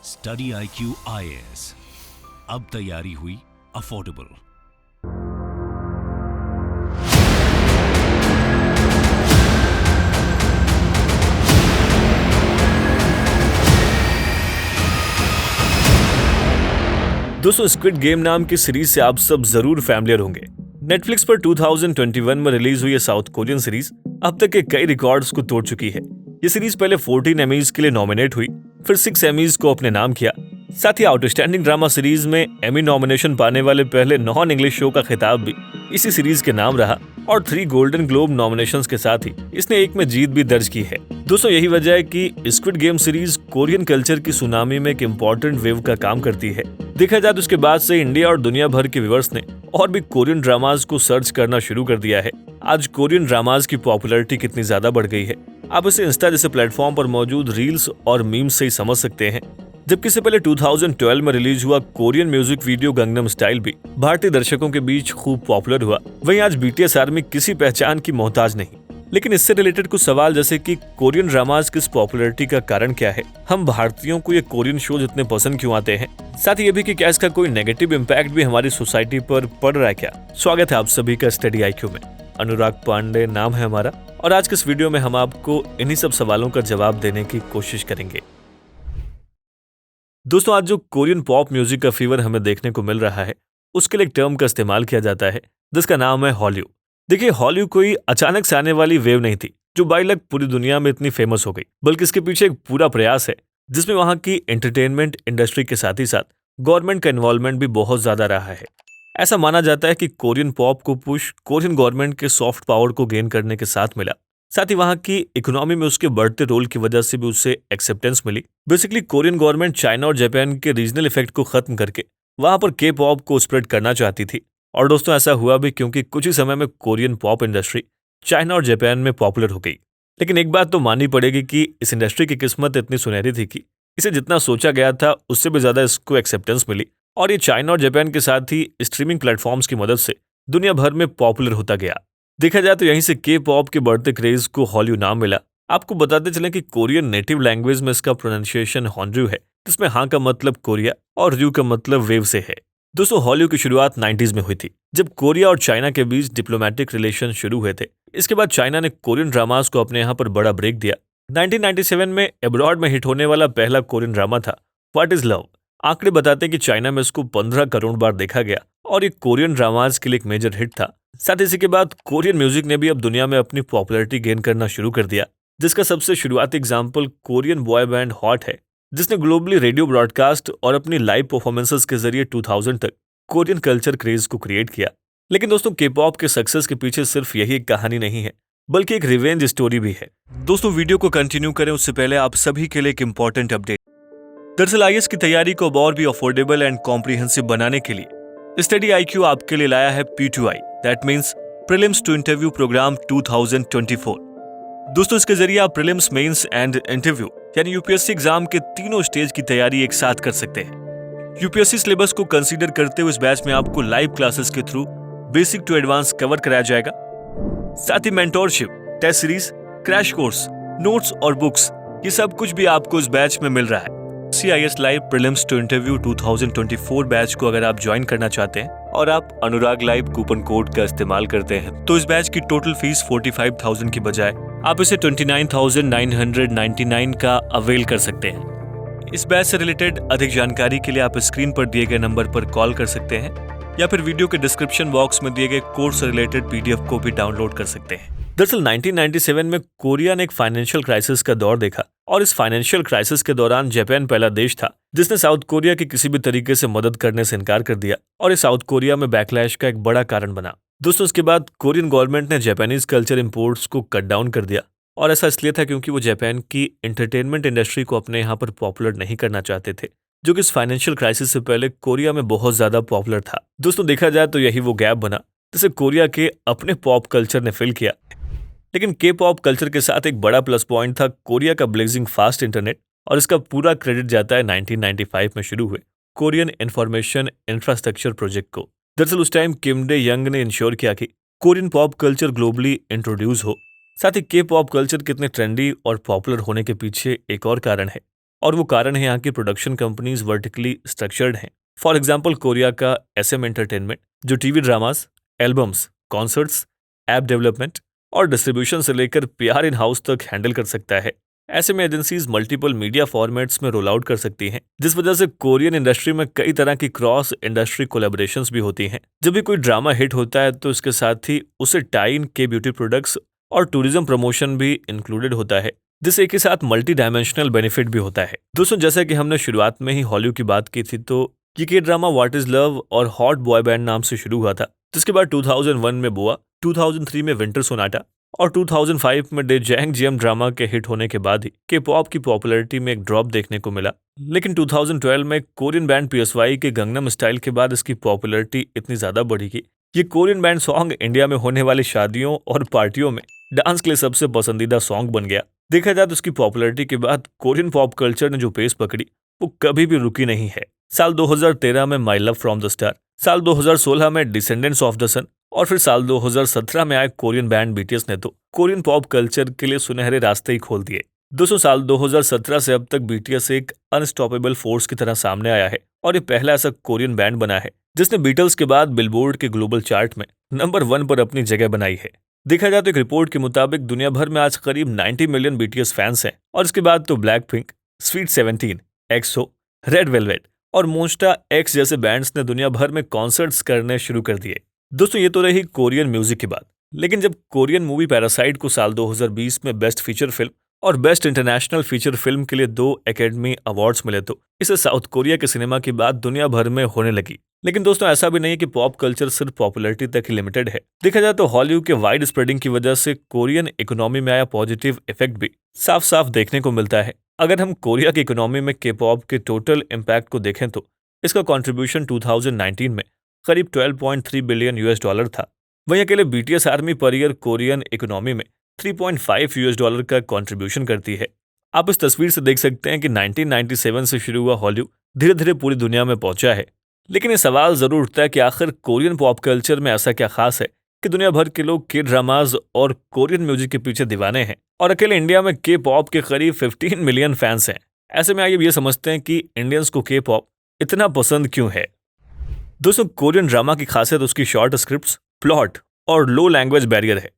Study IQ IAS, अब तैयारी हुई अफोर्डेबल। दोस्तों, स्क्विड गेम नाम की सीरीज से आप सब जरूर फैमिलियर होंगे। नेटफ्लिक्स पर 2021 में रिलीज हुई ये साउथ कोरियन सीरीज अब तक के कई रिकॉर्ड्स को तोड़ चुकी है। ये सीरीज पहले 14 एमीज के लिए नॉमिनेट हुई, फिर 6 एमीज को अपने नाम किया। साथ ही आउटस्टैंडिंग ड्रामा सीरीज में एमी नॉमिनेशन पाने वाले पहले नॉन इंग्लिश शो का खिताब भी इसी सीरीज के नाम रहा और 3 गोल्डन ग्लोब नॉमिनेशंस के साथ ही इसने एक में जीत भी दर्ज की है। दोस्तों, यही वजह है कि squid game series Korean culture की सुनामी में एक इम्पोर्टेंट वेव का काम करती है। देखा जाए तो उसके बाद से इंडिया और दुनिया भर के व्यूअर्स ने और भी कोरियन ड्रामाज को सर्च करना शुरू कर दिया है। आज कोरियन ड्रामाज की पॉपुलैरिटी कितनी ज्यादा बढ़ गई है, आप इसे इंस्टा जैसे प्लेटफॉर्म पर मौजूद रील्स और मीम्स से ही समझ सकते हैं। जबकि इससे पहले 2012 में रिलीज हुआ Korean music video Gangnam style भी भारतीय दर्शकों के बीच खूब पॉपुलर हुआ। वहीं आज BTS आर्मी किसी पहचान की मोहताज नहीं। लेकिन इससे रिलेटेड कुछ सवाल जैसे कि कोरियन ड्रामाज की पॉपुलैरिटी का कारण क्या है, हम भारतीयों को ये कोरियन शोज इतने पसंद क्यों आते हैं, साथ ही ये भी कि क्या इसका कोई नेगेटिव इम्पैक्ट भी हमारी सोसाइटी पर पड़ रहा है क्या। स्वागत है आप सभी का स्टडी IQ में। अनुराग पांडे नाम है हमारा और आज के इस वीडियो में हम आपको इन्हीं सब सवालों का जवाब देने की कोशिश करेंगे। दोस्तों, आज जो कोरियन पॉप म्यूजिक का फीवर हमें देखने को मिल रहा है, उसके लिए एक टर्म का इस्तेमाल किया जाता है जिसका नाम है हॉल्यू। देखिए, हॉल्यू कोई अचानक से आने वाली वेव नहीं थी जो बाई लक पूरी दुनिया में इतनी फेमस हो गई, बल्कि इसके पीछे एक पूरा प्रयास है जिसमें वहां की एंटरटेनमेंट इंडस्ट्री के साथ ही साथ गवर्नमेंट का इन्वॉल्वमेंट भी बहुत ज्यादा रहा है। ऐसा माना जाता है कि कोरियन पॉप को पुश कोरियन गवर्नमेंट के सॉफ्ट पावर को गेन करने के साथ मिला। साथ ही वहां की इकोनॉमी में उसके बढ़ते रोल की वजह से भी उसे एक्सेप्टेंस मिली। बेसिकली कोरियन गवर्नमेंट चाइना और जापान के रीजनल इफेक्ट को खत्म करके वहां पर के पॉप को स्प्रेड करना चाहती थी। और दोस्तों, ऐसा हुआ भी क्योंकि कुछ ही समय में कोरियन पॉप इंडस्ट्री चाइना और जापान में पॉपुलर हो गई। लेकिन एक बात तो माननी पड़ेगी कि इस इंडस्ट्री की किस्मत इतनी सुनहरी थी कि इसे जितना सोचा गया था उससे भी ज्यादा इसको एक्सेप्टेंस मिली और ये चाइना और जापान के साथ ही स्ट्रीमिंग प्लेटफॉर्म्स की मदद से दुनिया भर में पॉपुलर होता गया। देखा जाए तो यहीं से के पॉप के बढ़ते क्रेज को हॉल्यू नाम मिला। आपको बताते चलें कि कोरियन नेटिव लैंग्वेज में इसका प्रोनाउंसिएशन हॉन्ड्रू है, जिसमें हाँ का मतलब कोरिया और र्यू का मतलब वेव से है। दोस्तों, हॉल्यू की शुरुआत 90s में हुई थी जब कोरिया और चाइना के बीच डिप्लोमेटिक रिलेशन शुरू हुए थे। इसके बाद चाइना ने कोरियन ड्रामास को अपने यहाँ पर बड़ा ब्रेक दिया। 1997 में अब्रॉड में हिट होने वाला पहला कोरियन ड्रामा था व्हाट इज लव। आंकड़े बताते हैं कि चाइना में इसको 15 करोड़ बार देखा गया और ये कोरियन ड्रामाज के लिए एक मेजर हिट था। साथ ही इसी के बाद कोरियन म्यूजिक ने भी अब दुनिया में अपनी पॉपुलैरिटी गेन करना शुरू कर दिया, जिसका सबसे शुरुआती example Korean boy band hot है, जिसने ग्लोबली रेडियो ब्रॉडकास्ट और अपनी लाइव परफॉर्मेंसेस के जरिए 2000 तक कोरियन कल्चर क्रेज को क्रिएट किया। लेकिन दोस्तों, के पॉप के सक्सेस के पीछे सिर्फ यही एक कहानी नहीं है, बल्कि एक रिवेंज स्टोरी भी है। दोस्तों, वीडियो को कंटिन्यू करें उससे पहले आप सभी के लिए एक इंपॉर्टेंट अपडेट। दरअसल IAS की तैयारी को और भी अफोर्डेबल एंड कॉम्प्रिहेंसिव बनाने के लिए स्टडी IQ आपके लिए लाया है P2I, that means prelims to interview program 2024। दोस्तों, इसके जरिए आप प्रीलिम्स, मेंस एंड इंटरव्यू यानी UPSC एग्जाम के तीनों स्टेज की तैयारी एक साथ कर सकते हैं। UPSC सिलेबस को कंसीडर करते हुए इस बैच में आपको लाइव क्लासेस के through basic to advance cover कराया जाएगा। साथ ही mentorship, test series, crash course, notes और बुक्स, ये सब कुछ भी आपको इस बैच में मिल रहा है। CIS live prelims to interview 2024 batch को अगर आप ज्वाइन करना चाहते हैं और आप अनुराग लाइव कूपन कोड का इस्तेमाल करते हैं तो इस बैच की टोटल फीस 45,000 की बजाय आप इसे 29,999 का अवेल कर सकते हैं। इस बैच से रिलेटेड अधिक जानकारी के लिए आप स्क्रीन पर दिए गए नंबर पर कॉल कर सकते हैं या फिर वीडियो के डिस्क्रिप्शन बॉक्स में दिए गए कोर्स से रिलेटेड PDF को भी डाउनलोड कर सकते हैं। दरअसल 1997 में कोरिया ने एक फाइनेंशियल क्राइसिस का दौर देखा और इस फाइनेंशियल क्राइसिस के दौरान जापान पहला देश था जिसने साउथ कोरिया की किसी भी तरीके से मदद करने से इनकार कर दिया और ये साउथ कोरिया में बैकलैश का एक बड़ा कारण बना। दोस्तों, इसके बाद कोरियन गवर्नमेंट ने जापानीज कल्चर इंपोर्ट्स को कट डाउन कर दिया और ऐसा इसलिए था क्योंकि वो जापान की एंटरटेनमेंट इंडस्ट्री को अपने यहाँ पर पॉपुलर नहीं करना चाहते थे, जो कि इस फाइनेंशियल क्राइसिस से पहले कोरिया में बहुत ज्यादा पॉपुलर था। दोस्तों, देखा जाए तो यही वो गैप बना जिसे कोरिया के अपने पॉप कल्चर ने फिल किया। लेकिन के पॉप कल्चर के साथ एक बड़ा प्लस पॉइंट था कोरिया का ब्लेजिंग फास्ट इंटरनेट और इसका पूरा क्रेडिट जाता है 1995 में शुरू हुए कोरियन इंफॉर्मेशन इंफ्रास्ट्रक्चर प्रोजेक्ट को। दरअसल उस टाइम किम डे यंग ने इंश्योर किया कि Korean pop culture globally introduce हो। साथ ही के पॉप कल्चर कितने ट्रेंडी और पॉपुलर होने के पीछे एक और कारण है और वो कारण है यहाँ की प्रोडक्शन कंपनीज वर्टिकली स्ट्रक्चर्ड हैं। फॉर एग्जाम्पल कोरिया का SM एंटरटेनमेंट जो TV dramas, albums, concerts, app development और डिस्ट्रीब्यूशन से लेकर PR इन हाउस तक हैंडल कर सकता है। ऐसे में एजेंसीज मल्टीपल मीडिया फॉर्मेट्स में रोल आउट कर सकती हैं, जिस वजह से कोरियन इंडस्ट्री में कई तरह की क्रॉस इंडस्ट्री कोलैबोरेशंस भी होती हैं। जब भी कोई ड्रामा हिट होता है तो इसके साथ ही उसे टाई इन के ब्यूटी प्रोडक्ट्स और टूरिज्म प्रमोशन भी इंक्लूडेड होता है, जिससे एक ही साथ मल्टी डायमेंशनल बेनिफिट भी होता है। दोस्तों, जैसा कि हमने शुरुआत में ही हॉलीवुड की बात की थी, तो ये के ड्रामा व्हाट इज लव और हॉट बॉय बैंड नाम से शुरू हुआ था, जिसके बाद 2001 में बोआ, 2003 में विंटर सोनाटा और 2005 में डेजैंग जियम ड्रामा के हिट होने के बाद ही के पॉप की पॉपुलैरिटी में एक ड्रॉप देखने को मिला। लेकिन 2012 में कोरियन बैंड PSY के गंगनम स्टाइल के बाद इसकी पॉपुलैरिटी इतनी ज्यादा बढ़ी कि ये कोरियन बैंड सॉन्ग इंडिया में होने वाली शादियों और पार्टियों में डांस के लिए सबसे पसंदीदा सॉन्ग बन गया। देखा जाए तो उसकी पॉपुलैरिटी के बाद कोरियन पॉप कल्चर ने जो पेस पकड़ी वो कभी भी रुकी नहीं है। साल 2013 में my love from the star, साल 2016 में डिसेंडेंट्स ऑफ द सन और फिर साल 2017 में आए कोरियन बैंड BTS ने तो कोरियन पॉप कल्चर के लिए सुनहरे रास्ते ही खोल दिए। 200 साल 2017 से अब तक BTS एक अनस्टॉपेबल फोर्स की तरह सामने आया है और ये पहला ऐसा कोरियन बैंड बना है जिसने बीटल्स के बाद बिलबोर्ड के ग्लोबल चार्ट में नंबर 1 पर अपनी जगह बनाई है। देखा जाए तो एक रिपोर्ट के मुताबिक दुनिया भर में आज करीब 90 मिलियन BTS फैंस हैं और इसके बाद तो black pink, sweet 17, EXO, red velvet और मोंस्टा X जैसे बैंड्स ने दुनिया भर में कॉन्सर्ट्स करने शुरू कर दिए। दोस्तों, ये तो रही कोरियन म्यूजिक की बात, लेकिन जब कोरियन मूवी पैरासाइट को साल 2020 में बेस्ट फीचर फिल्म और बेस्ट इंटरनेशनल फीचर फिल्म के लिए 2 एकेडमी अवार्ड्स मिले तो इसे साउथ कोरिया के सिनेमा की बात दुनिया भर में होने लगी। लेकिन दोस्तों, ऐसा भी नहीं कि पॉप कल्चर सिर्फ पॉपुलैरिटी तक ही लिमिटेड है। देखा जाए तो हॉलीवुड के वाइड स्प्रेडिंग की वजह से कोरियन इकोनॉमी में आया पॉजिटिव इफेक्ट भी साफ साफ देखने को मिलता है। अगर हम कोरिया की इकोनॉमी में K-पॉप के टोटल इम्पैक्ट को देखें तो इसका कंट्रीब्यूशन 2019 में करीब $12.3 बिलियन था। वहीं अकेले BTS army per year Korean economy में $3.5 का कंट्रीब्यूशन करती है। आप इस तस्वीर से देख सकते हैं कि 1997 से शुरू हुआ हॉलीवुड धीरे धीरे पूरी दुनिया में पहुंचा है। लेकिन ये सवाल जरूर उठता है कि आखिर कोरियन पॉप कल्चर में ऐसा क्या खास है कि दुनिया भर के लोग के ड्रामाज और कोरियन म्यूजिक के पीछे दीवाने हैं और अकेले इंडिया में K-पॉप के करीब 15 मिलियन फैंस हैं। ऐसे में आइए ये समझते हैं कि इंडियंस को K-पॉप इतना पसंद क्यों है। दोस्तों, कोरियन ड्रामा की खासियत उसकी शॉर्ट स्क्रिप्ट्स, प्लॉट और लो लैंग्वेज बैरियर है।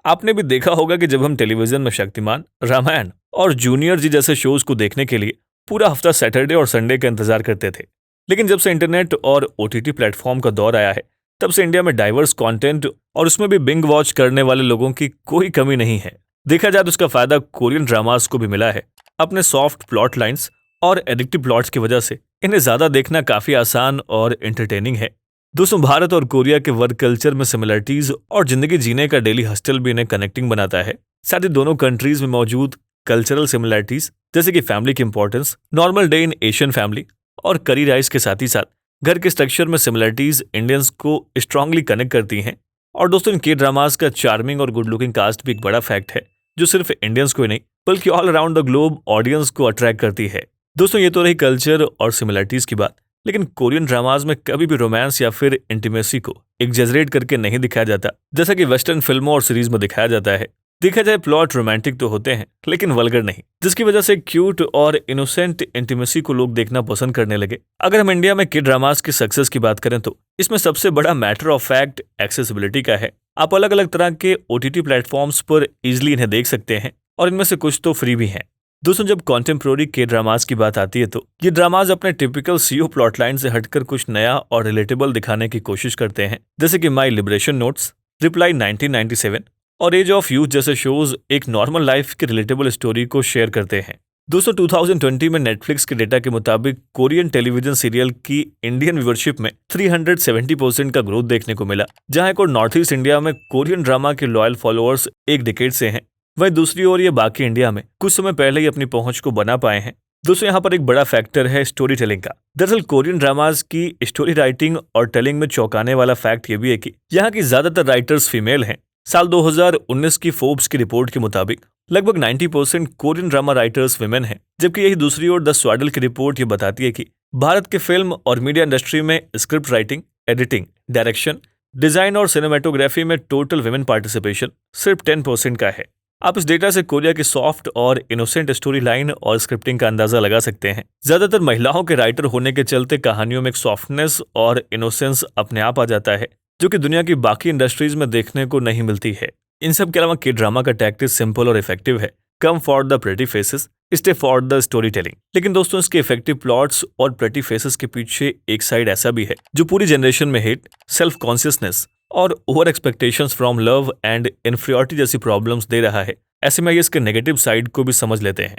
आपने भी देखा होगा कि जब हम टेलीविजन में शक्तिमान, रामायण और जूनियर जी जैसे शोज को देखने के लिए पूरा हफ्ता सैटरडे और संडे का इंतजार करते थे, लेकिन जब से इंटरनेट और OTT प्लेटफॉर्म का दौर आया है तब से इंडिया में डाइवर्स कंटेंट और उसमें भी बिंग वॉच करने वाले लोगों की कोई कमी नहीं है। देखा जाए तो उसका फायदा कोरियन ड्रामास को भी मिला है। अपने सॉफ्ट प्लॉट लाइंस और एडिक्टिव प्लॉट्स की वजह से इन्हें ज्यादा देखना काफी आसान और एंटरटेनिंग है। दोस्तों, भारत और कोरिया के वर्क कल्चर में सिमिलरिटीज और जिंदगी जीने का डेली हस्टल भी इन्हें कनेक्टिंग बनाता है। साथ ही दोनों कंट्रीज में मौजूद कल्चरल सिमिलरिटीज जैसे कि फैमिली की importance, normal day in Asian family और करी राइस के साथ ही साथ घर के स्ट्रक्चर में सिमिलरिटीज इंडियंस को स्ट्रांगली कनेक्ट करती हैं। और दोस्तों, इन K-ड्रामास का चार्मिंग और गुड लुकिंग कास्ट भी एक बड़ा फैक्ट है जो सिर्फ इंडियंस को ही नहीं बल्कि all around the globe audience को अट्रैक्ट करती है। दोस्तों, ये तो रही कल्चर और सिमिलरिटीज की बात, लेकिन कोरियन ड्रामाज में कभी भी रोमांस या फिर इंटीमेसी को एग्जैजरेट करके नहीं दिखाया जाता जैसा कि वेस्टर्न फिल्मों और सीरीज में दिखाया जाता है। देखा जाए प्लॉट रोमांटिक तो होते हैं लेकिन वल्गर नहीं, जिसकी वजह से क्यूट और इनोसेंट इंटीमेसी को लोग देखना पसंद करने लगे। अगर हम इंडिया में K-ड्रामास की सक्सेस की बात करें तो इसमें सबसे बड़ा मैटर ऑफ फैक्ट एक्सेसिबिलिटी का है। आप अलग अलग तरह के OTT प्लेटफॉर्म्स पर इजिली इन्हें देख सकते हैं और इनमें से कुछ तो फ्री भी हैं। दोस्तों, जब कॉन्टेम्पोररी K-ड्रामास की बात आती है तो ये ड्रामाज अपने टिपिकल CO प्लॉट लाइन से हटकर कुछ नया और रिलेटेबल दिखाने की कोशिश करते हैं, जैसे कि माई लिबरेशन नोट्स, रिप्लाई 1997 और एज ऑफ यूथ जैसे शोज एक नॉर्मल लाइफ की रिलेटेबल स्टोरी को शेयर करते हैं। दोस्तों, 2020 में नेटफ्लिक्स के डेटा के मुताबिक कोरियन टेलीविजन सीरियल की इंडियन व्यूअरशिप में 370% का ग्रोथ देखने को मिला, जहां एक और नॉर्थ ईस्ट इंडिया में कोरियन ड्रामा के लॉयल फॉलोअर्स एक डिकेड से हैं, वहीं दूसरी ओर ये बाकी इंडिया में कुछ समय पहले ही अपनी पहुंच को बना पाए हैं। दोस्तों, यहाँ पर एक बड़ा फैक्टर है स्टोरी टेलिंग का। दरअसल कोरियन ड्रामाज की स्टोरी राइटिंग और टेलिंग में चौंकाने वाला फैक्ट ये भी है कि यहाँ की ज्यादातर राइटर्स फीमेल हैं। साल 2019 की फोर्ब्स की रिपोर्ट के मुताबिक लगभग 90% कोरियन ड्रामा राइटर्स विमेन हैं, जबकि यही दूसरी ओर द स्वाडल की रिपोर्ट ये बताती है कि भारत के फिल्म और मीडिया इंडस्ट्री में script writing, editing, direction, design और सिनेमेटोग्राफी में टोटल विमेन पार्टिसिपेशन सिर्फ 10% का है। आप इस डेटा से कोरिया की सॉफ्ट और इनोसेंट स्टोरी लाइन और स्क्रिप्टिंग का अंदाजा लगा सकते हैं। ज्यादातर महिलाओं के राइटर होने के चलते कहानियों में एक सॉफ्टनेस और इनोसेंस अपने आप आ जाता है, जो कि दुनिया की बाकी इंडस्ट्रीज में देखने को नहीं मिलती है। इन सब के अलावा के ड्रामा का टैक्टिस सिंपल और इफेक्टिव है। Come for the pretty faces, stay for the story telling. लेकिन दोस्तों, इसके इफेक्टिव प्लॉट्स और प्रेटी फेसेस के पीछे एक साइड ऐसा भी है जो पूरी जनरेशन में हेट, सेल्फ कॉन्शियसनेस और over expectations from love and inferiority जैसी प्रॉब्लम्स दे रहा है। ऐसे में आइए इसके नेगेटिव साइड को भी समझ लेते हैं।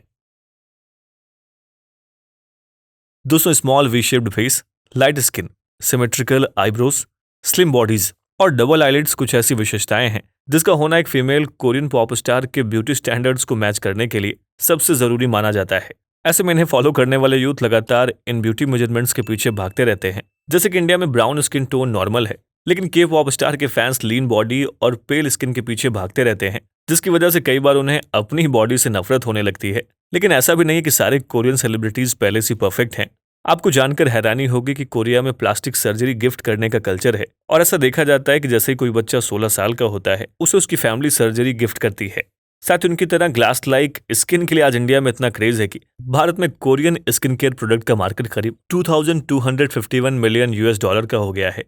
दोस्तों, small V shaped face, light skin, symmetrical eyebrows, slim bodies और डबल आईलिड्स कुछ ऐसी विशेषताएं हैं जिसका होना एक फीमेल कोरियन पॉप स्टार के ब्यूटी स्टैंडर्ड्स को मैच करने के लिए सबसे जरूरी माना जाता है। ऐसे में इन्हें फॉलो करने वाले यूथ लगातार इन ब्यूटी मेजरमेंट्स के पीछे भागते रहते हैं। जैसे कि इंडिया में ब्राउन स्किन टोन नॉर्मल है, लेकिन के पॉप स्टार के फैंस लीन बॉडी और पेल स्किन के पीछे भागते रहते हैं, जिसकी वजह से कई बार उन्हें अपनी बॉडी से नफरत होने लगती है। लेकिन ऐसा भी नहीं है कि सारे कोरियन सेलिब्रिटीज पहले से परफेक्ट हैं। आपको जानकर हैरानी होगी कि कोरिया में प्लास्टिक सर्जरी गिफ्ट करने का कल्चर है, और ऐसा देखा जाता है कि जैसे ही कोई बच्चा 16 साल का होता है उसे उसकी फैमिली सर्जरी गिफ्ट करती है। साथ ही उनकी तरह ग्लास लाइक स्किन के लिए आज इंडिया में इतना क्रेज है कि भारत में कोरियन स्किन केयर प्रोडक्ट का मार्केट करीब 2251 मिलियन US डॉलर का हो गया है।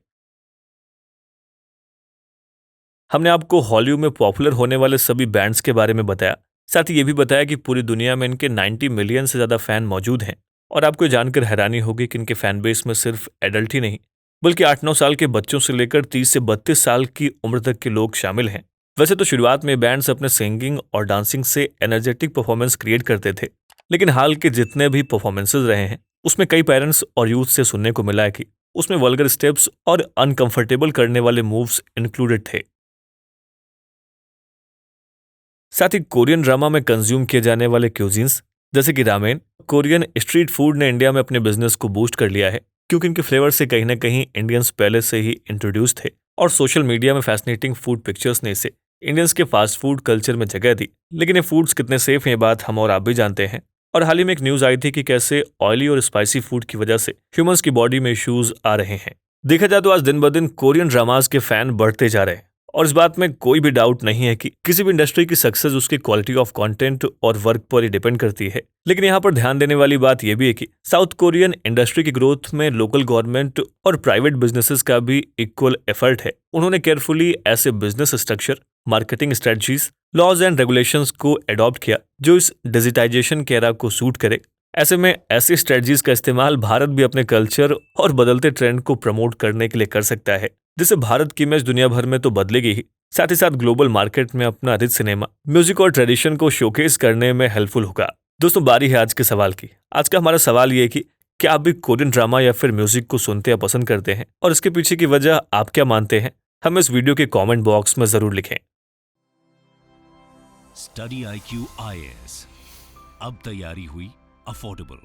हमने आपको हॉलीवुड में पॉपुलर होने वाले सभी बैंड्स के बारे में बताया, साथ ही ये भी बताया कि पूरी दुनिया में इनके 90 मिलियन से ज्यादा फैन मौजूद हैं। और आपको जानकर हैरानी होगी कि इनके फैन बेस में सिर्फ एडल्ट ही नहीं, बल्कि 8-9 साल के बच्चों से लेकर 30 से 32 साल की उम्र तक के लोग शामिल हैं। वैसे तो शुरुआत में बैंड्स अपने सिंगिंग और डांसिंग से एनर्जेटिक परफॉर्मेंस क्रिएट करते थे, लेकिन हाल के जितने भी परफॉर्मेंसेज रहे हैं उसमें कई पेरेंट्स और यूथ से सुनने को मिला है कि उसमें वल्गर स्टेप्स और अनकंफर्टेबल करने वाले मूव्स इंक्लूडेड थे। साथ ही कोरियन ड्रामा में कंज्यूम किए जाने वाले क्यूजीन्स जैसे कि रामेन, कोरियन स्ट्रीट फूड ने इंडिया में अपने बिजनेस को बूस्ट कर लिया है, क्योंकि इनके फ्लेवर से कहीं ना कहीं इंडियंस पहले से ही इंट्रोड्यूस थे, और सोशल मीडिया में फैसिनेटिंग फूड पिक्चर्स ने इसे इंडियंस के फास्ट फूड कल्चर में जगह दी। लेकिन ये फूड्स कितने सेफ हैं ये बात हम और आप भी जानते हैं। और हाल ही में एक न्यूज आई थी कि कैसे ऑयली और स्पाइसी फूड की वजह से ह्यूमंस की बॉडी में इश्यूज आ रहे हैं। देखा जाए तो आज दिन ब दिन कोरियन ड्रामास के फैन बढ़ते जा रहे हैं, और इस बात में कोई भी डाउट नहीं है कि किसी भी इंडस्ट्री की सक्सेस उसकी क्वालिटी ऑफ कंटेंट और वर्क पर ही डिपेंड करती है। लेकिन यहाँ पर ध्यान देने वाली बात यह भी है कि साउथ कोरियन इंडस्ट्री की ग्रोथ में लोकल गवर्नमेंट और प्राइवेट बिजनेसेस का भी इक्वल एफर्ट है। उन्होंने केयरफुली ऐसे business structure, marketing strategies, laws and regulations को अडॉप्ट किया जो इस डिजिटाइजेशन के एरा को सूट करे। ऐसे में ऐसी स्ट्रेटजीज का इस्तेमाल भारत भी अपने कल्चर और बदलते ट्रेंड को प्रमोट करने के लिए कर सकता है, जिससे भारत की इमेज दुनिया भर में तो बदलेगी ही, साथ ही साथ ग्लोबल मार्केट में अपना रिच सिनेमा, म्यूजिक और ट्रेडिशन को शोकेस करने में हेल्पफुल होगा। दोस्तों, बारी है आज के सवाल की। आज का हमारा सवाल ये है कि क्या आप भी कोरियन ड्रामा या फिर म्यूजिक को सुनते या पसंद करते हैं, और इसके पीछे की वजह आप क्या मानते हैं? हमें इस वीडियो के कमेंट बॉक्स में जरूर लिखें। स्टडी IQ IAS, अब तैयारी हुई अफोर्डेबल।